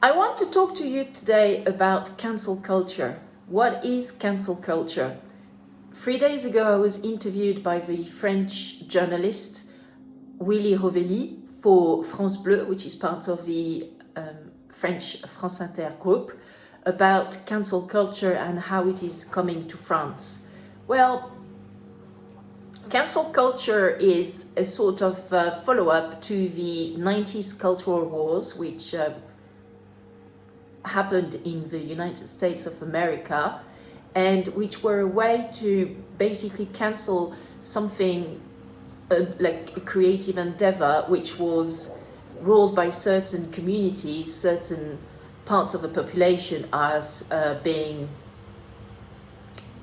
I want to talk to you today about cancel culture. What is cancel culture? 3 days ago, I was interviewed by the French journalist Willy Rovelli for France Bleu, which is part of the French France Inter group, about cancel culture and how it is coming to France. Well, cancel culture is a sort of follow-up to the 90s cultural wars, which happened in the United States of America, and which were a way to basically cancel something like a creative endeavor which was ruled by certain communities, certain parts of the population as being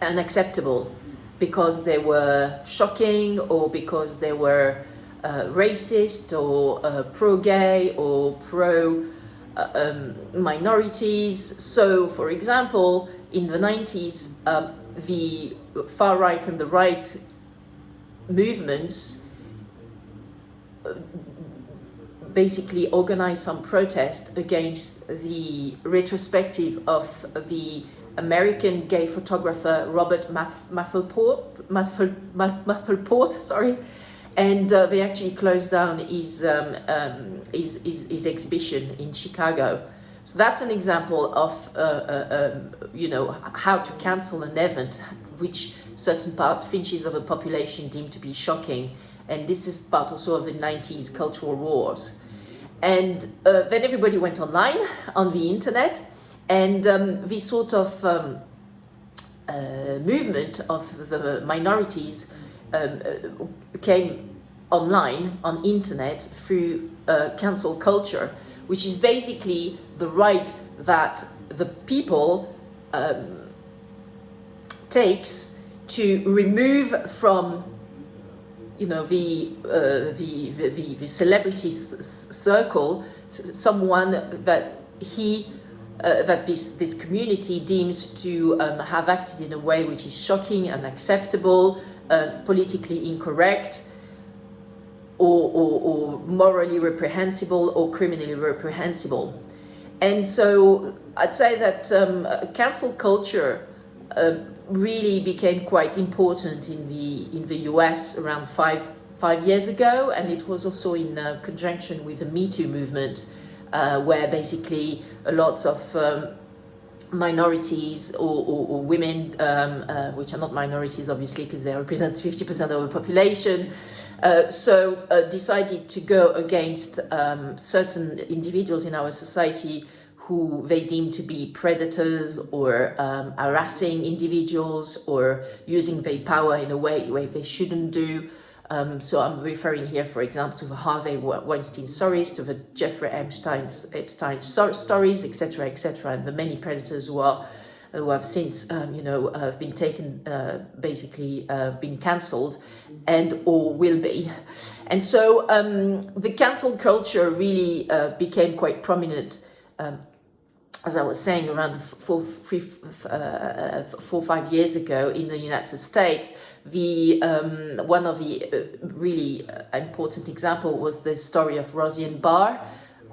unacceptable because they were shocking or because they were racist or pro-gay or minorities. So, for example, in the 90s, the far right and the right movements basically organized some protest against the retrospective of the American gay photographer Robert Mapplethorpe, sorry, and they actually closed down his exhibition in Chicago. So that's an example of how to cancel an event which certain finches of a population deemed to be shocking, and this is part also of the 90s cultural wars. And then everybody went online on the internet, and this sort of movement of the minorities came online on internet through cancel culture, which is basically the right that the people takes to remove from the celebrity circle someone that this community deems to have acted in a way which is shocking, unacceptable, politically incorrect, or morally reprehensible or criminally reprehensible. And so I'd say that cancel culture really became quite important in the US around five years ago, and it was also in conjunction with the Me Too movement, where basically lots of minorities or women, which are not minorities obviously because they represent 50% of the population, decided to go against certain individuals in our society who they deem to be predators or harassing individuals or using their power in a way they shouldn't do. So I'm referring here, for example, to the Harvey Weinstein stories, to the Jeffrey Epstein stories, etc., and the many predators who have since, been taken, been cancelled and or will be. And so the cancel culture really became quite prominent, as I was saying, around 4 or 5 years ago in the United States. One of the really important example was the story of Roseanne Barr,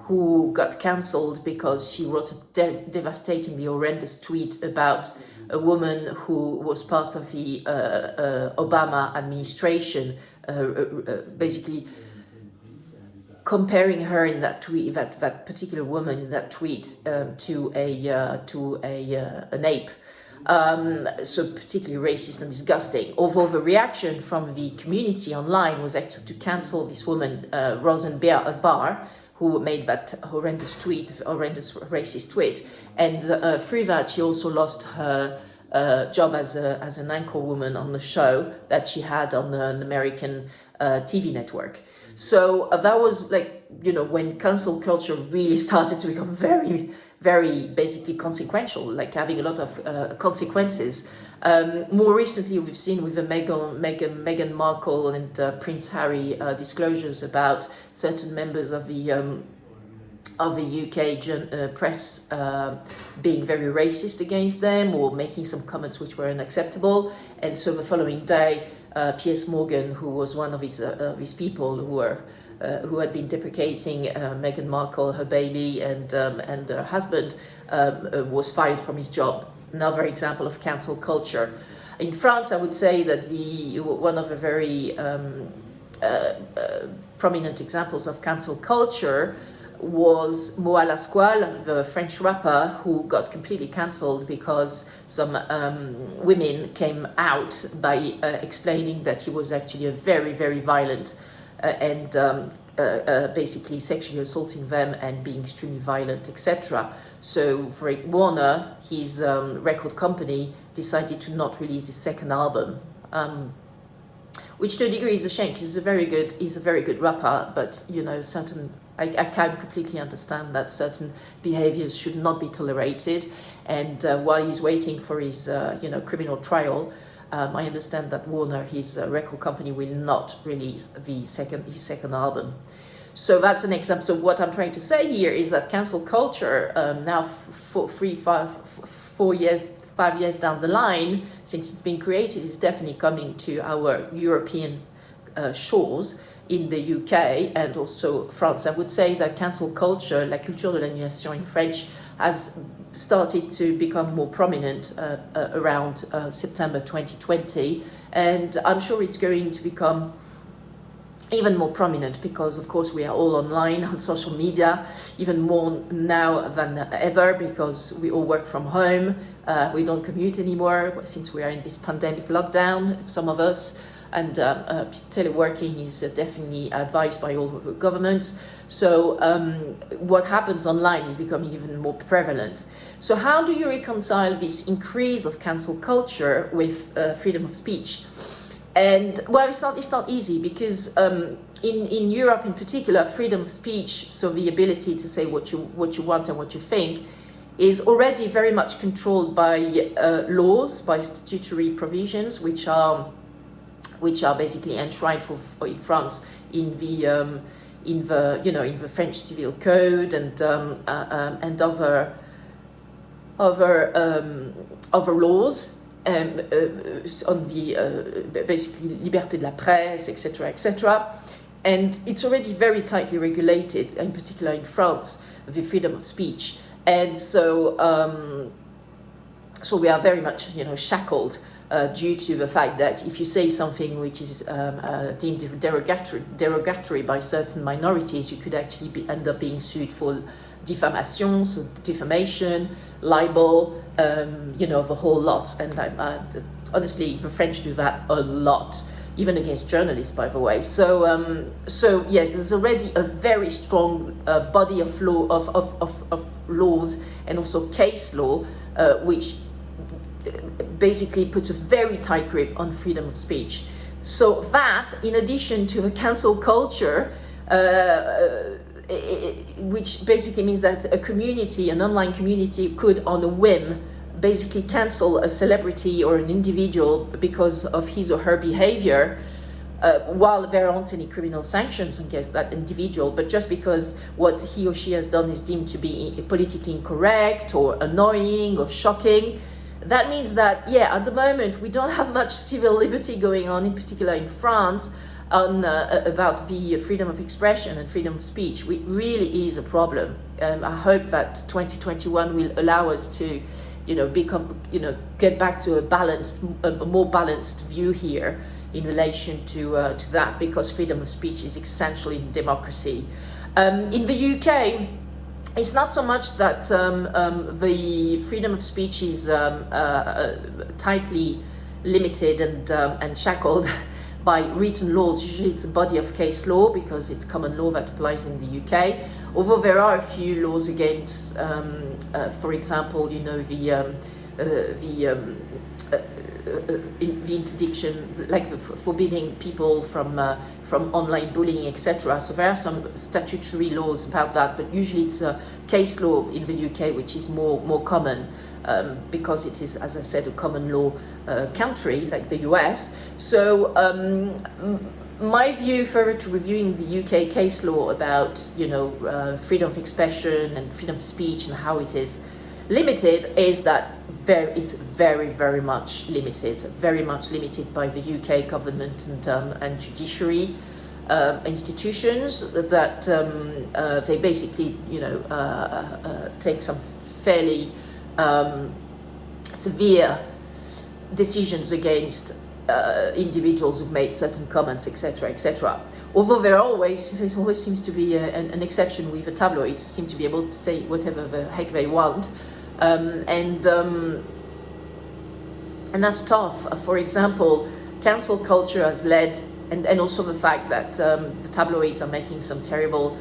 who got cancelled because she wrote a devastatingly horrendous tweet about a woman who was part of the Obama administration, basically comparing her in that tweet, that particular woman in that tweet, to an ape. So particularly racist and disgusting. Although the reaction from the community online was actually to cancel this woman, Roseanne Barr, who made that horrendous racist tweet, and through that she also lost her job as an anchor woman on the show that she had on an American TV network. So that was when cancel culture really started to become very, very basically consequential, like having a lot of consequences. More recently, we've seen with the Meghan Markle and Prince Harry disclosures about certain members of the UK press being very racist against them or making some comments which were unacceptable. And so the following day, Piers Morgan, who was one of his people who were who had been deprecating Meghan Markle, her baby, and her husband, was fired from his job. Another example of cancel culture. In France, I would say that one of the very prominent examples of cancel culture was Moa Lasquale, the French rapper, who got completely cancelled because some women came out by explaining that he was actually a very, very violent and basically sexually assaulting them and being extremely violent, etc. So for Warner, his record company decided to not release his second album, which to a degree is a shame, because he's a very good rapper, but I can completely understand that certain behaviors should not be tolerated. And while he's waiting for his criminal trial, I understand that Warner, his record company, will not release his second album. So that's an example. So what I'm trying to say here is that cancel culture, now 5 years down the line, since it's been created, is definitely coming to our European shores in the UK and also France. I would say that cancel culture, la culture de l'annulation in French, has started to become more prominent around September 2020, and I'm sure it's going to become even more prominent because, of course, we are all online on social media, even more now than ever, because we all work from home. We don't commute anymore since we are in this pandemic lockdown, some of us, and teleworking is definitely advised by all of the governments. So what happens online is becoming even more prevalent. So how do you reconcile this increase of cancel culture with freedom of speech? And well, it's not easy, because in Europe in particular, freedom of speech, so the ability to say what you want and what you think, is already very much controlled by laws, by statutory provisions, which are basically enshrined in France in the French Civil Code and other laws. On the basically liberté de la presse, etc., etc., and it's already very tightly regulated, in particular in France, the freedom of speech, and so we are very much shackled due to the fact that if you say something which is deemed derogatory by certain minorities, you could actually end up being sued for defamation, so defamation, libel, the whole lot. And honestly, the French do that a lot, even against journalists, by the way. So yes, there's already a very strong body of law of laws and also case law, which basically puts a very tight grip on freedom of speech. So that, in addition to the cancel culture, which basically means that an online community could, on a whim, basically cancel a celebrity or an individual because of his or her behavior, while there aren't any criminal sanctions against that individual, but just because what he or she has done is deemed to be politically incorrect or annoying or shocking. That means that, at the moment, we don't have much civil liberty going on, in particular in France, about the freedom of expression and freedom of speech, which really is a problem. I hope that 2021 will allow us to, get back to a more balanced view here in relation to that, because freedom of speech is essential in democracy. In the UK, it's not so much that the freedom of speech is tightly limited and shackled by written laws. Usually it's a body of case law, because it's common law that applies in the UK. Although there are a few laws against, for example, the interdiction, like forbidding people from online bullying, etc. So there are some statutory laws about that, but usually it's a case law in the UK, which is more common, because it is, as I said, a common law country like the US. So my view further to reviewing the UK case law about freedom of expression and freedom of speech and how it is limited is that it's very, very much limited by the UK government and judiciary. institutions that they basically, take some fairly severe decisions against individuals who've made certain comments, etc., etc. Although there always seems to be an exception with the tabloids, who seem to be able to say whatever the heck they want, and that's tough. For example, cancel culture has led, and also the fact that the tabloids are making some terrible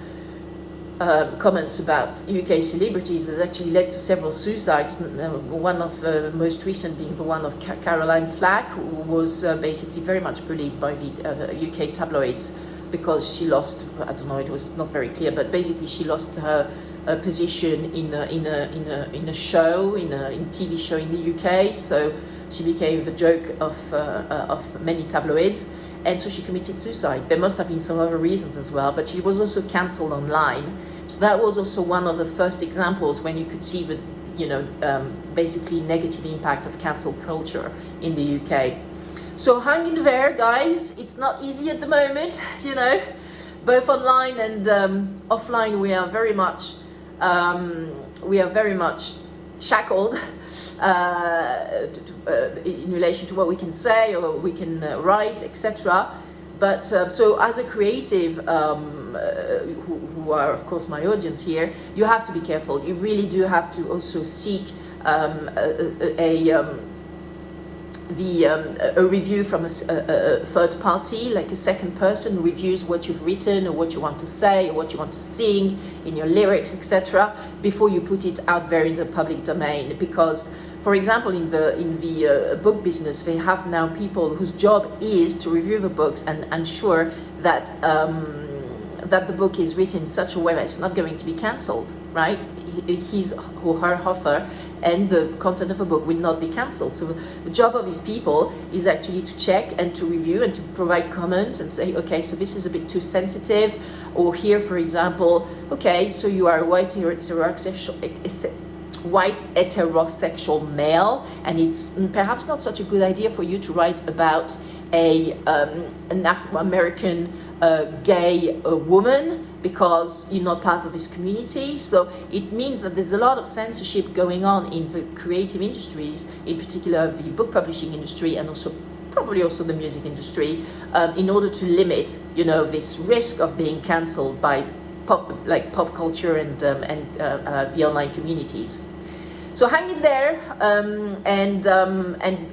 comments about UK celebrities has actually led to several suicides. One of the most recent being the one of Caroline Flack, who was basically very much bullied by the UK tabloids because she lost, I don't know, it was not very clear, but basically she lost her position in a show, in a TV show in the UK, so she became the joke of many tabloids. And so she committed suicide. There must have been some other reasons as well, but she was also cancelled online. So that was also one of the first examples when you could see the, basically negative impact of cancel culture in the UK. So hang in there, guys. It's not easy at the moment, both online and offline. We are very much shackled in relation to what we can say or we can write, etc. But so as a creative, who are of course my audience here, you have to be careful. You really do have to also seek a review from a third party, like a second person who reviews what you've written or what you want to say or what you want to sing in your lyrics, etc., before you put it out there in the public domain. Because, for example, in the book business, they have now people whose job is to review the books and ensure that that the book is written in such a way that it's not going to be cancelled, right? His or her author and the content of a book will not be cancelled. So the job of these people is actually to check and to review and to provide comments and say, okay, so this is a bit too sensitive, or here, for example, okay, so you are a white heterosexual male, and it's perhaps not such a good idea for you to write about an Afro-American gay woman because you're not part of this community. So it means that there's a lot of censorship going on in the creative industries, in particular the book publishing industry, and also probably also the music industry, in order to limit, this risk of being cancelled by pop culture and the online communities. So hang in there, and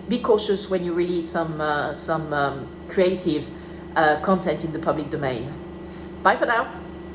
be cautious when you release some creative content in the public domain. Bye for now.